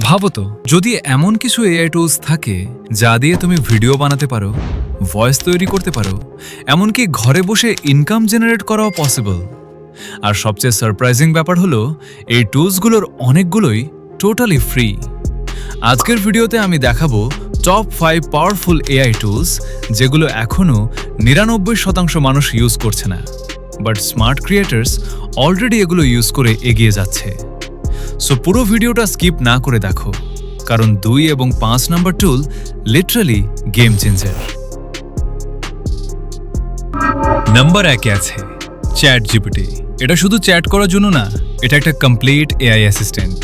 ভাবো তো, যদি এমন কিছু এআই টুলস থাকে যা দিয়ে তুমি ভিডিও বানাতে পারো, ভয়েস তৈরি করতে পারো, এমনকি ঘরে বসে ইনকাম জেনারেট করাও পসিবল। আর সবচেয়ে সারপ্রাইজিং ব্যাপার হলো, এই টুলসগুলোর অনেকগুলোই টোটালি ফ্রি। আজকের ভিডিওতে আমি দেখাবো টপ 5 পাওয়ারফুল এআই টুলস যেগুলো এখনও 99% মানুষ ইউজ করছে না, বাট স্মার্ট ক্রিয়েটার্স অলরেডি এগুলো ইউজ করে এগিয়ে যাচ্ছে। সো পুরো ভিডিওটা স্কিপ না করে দেখো, কারণ 2 এবং 5 নাম্বার টুল লিটারালি গেম চেঞ্জার। নাম্বার 1-এ আছে চ্যাট জিপিটি। এটা শুধু চ্যাট করার জন্য না, এটা একটা কমপ্লিট এআই অ্যাসিস্ট্যান্ট।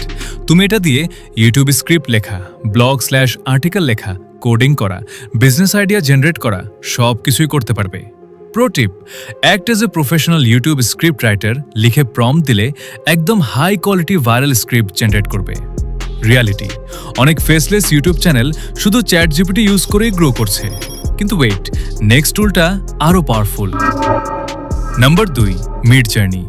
তুমি এটা দিয়ে ইউটিউব স্ক্রিপ্ট লেখা, ব্লগ/আর্টিকেল লেখা, কোডিং করা, বিজনেস আইডিয়া জেনারেট করা সব কিছুই করতে পারবে। Pro tip, act as a professional YouTube script writer. লিখে প্রম্পট দিলে একদম high quality viral script generate করবে। রিয়ালিটি, অনেক ফেসলেস ইউটিউব চ্যানেল শুধু চ্যাট জিপিটি ইউজ করেই গ্রো করছে। কিন্তু ওয়েট, নেক্সট টুলটা আরও পাওয়ারফুল। Number 2, Midjourney.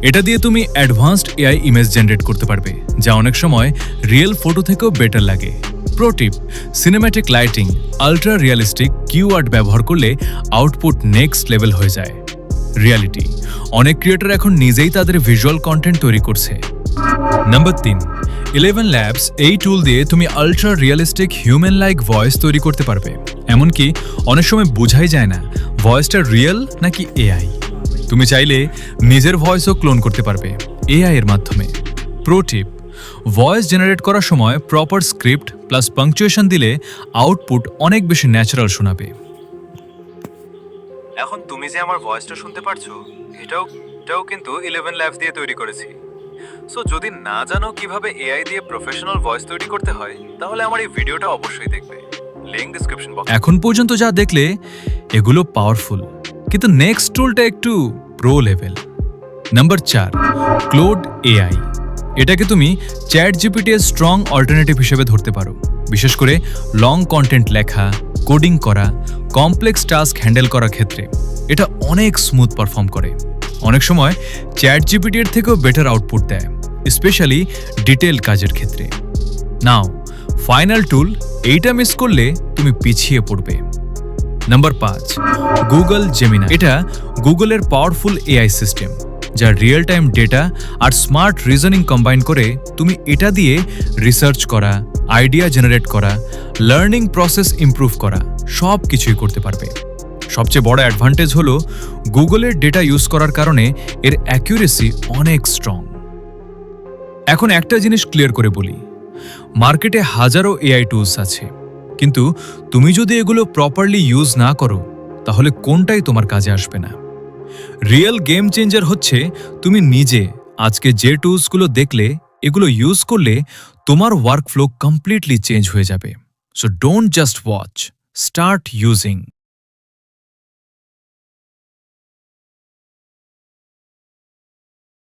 এটা দিয়ে তুমি অ্যাডভান্সড এআই ইমেজ জেনারেট করতে পারবে, যা অনেক সময় রিয়েল ফটো থেকেও বেটার লাগে। Pro tip, cinematic lighting, ultra realistic keyword ব্যবহার করলে আউটপুট নেক্সট লেভেল হয়ে যায়। রিয়ালিটি, অনেক ক্রিয়েটর এখন নিজেই তাদের ভিজুয়াল কন্টেন্ট তৈরি করছে। Number 3, 11 labs. এই টুল দিয়ে তুমি ultra realistic human like voice তৈরি করতে পারবে, এমনকি অনেক সময় বোঝাই যায় না ভয়েসটা রিয়েল নাকি এআই। তুমি চাইলে নিজের ভয়েসও ক্লোন করতে পারবে এআই এর মাধ্যমে। প্রো টিপ, ভয়েস জেনারেট করার সময় প্রপার স্ক্রিপ্ট প্লাস পাংচুয়েশন দিলে আউটপুট অনেক বেশি ন্যাচারাল শোনাবে। এখন তুমি যে আমার ভয়েসটা শুনতে পারছো, এটাও কিন্তু 11 ল্যাবস দিয়ে তৈরি করেছি। সো যদি না জানো কিভাবে এআই দিয়ে প্রফেশনাল ভয়েস তৈরি করতে হয়, তাহলে আমার এই ভিডিওটা অবশ্যই দেখবে। লিংক ডেসক্রিপশন বক্সে। এখন পর্যন্ত যা দেখলে এগুলো পাওয়ারফুল, কিন্তু নেক্সট টুলটা একটু pro level. Number 4, clot AI. এটাকে তুমি চ্যাট জিপিটি এর স্ট্রং অল্টারনেটিভ হিসেবে ধরতে পারো, বিশেষ করে লং কন্টেন্ট লেখা, কোডিং করা, কমপ্লেক্স টাস্ক হ্যান্ডেল করার ক্ষেত্রে এটা অনেক স্মুথ পারফর্ম করে। অনেক সময় চ্যাট জিপিটি এর থেকেও বেটার আউটপুট দেয়, স্পেশালি ডিটেল কাজের ক্ষেত্রে। নাও ফাইনাল টুল, এইটা মিস করলে তুমি পিছিয়ে পড়বে। Number 5, Google Gemini. এটা গুগলের পাওয়ারফুল এআই সিস্টেম, যা রিয়েল টাইম ডেটা আর স্মার্ট রিজনিং কম্বাইন করে তুমি এটা দিয়ে রিসার্চ করা, আইডিয়া জেনারেট করা, লার্নিং প্রসেস ইমপ্রুভ করা সব কিছুই করতে পারবে। সবচেয়ে বড় অ্যাডভান্টেজ হলো গুগলের ডেটা ইউজ করার কারণে এর অ্যাকিউরেসি অনেক স্ট্রং। এখন একটা জিনিস ক্লিয়ার করে বলি, মার্কেটে হাজারো এআই টুলস আছে, কিন্তু তুমি যদি এগুলো প্রপারলি ইউজ না করো, তাহলে কোনটাই তোমার কাজে আসবে না। রিয়েল গেম চেঞ্জার হচ্ছে তুমি নিজে আজকে যে টুলসগুলো দেখলে, এগুলো ইউজ করলে তোমার ওয়ার্কফ্লো কমপ্লিটলি চেঞ্জ হয়ে যাবে। So don't just watch, start using.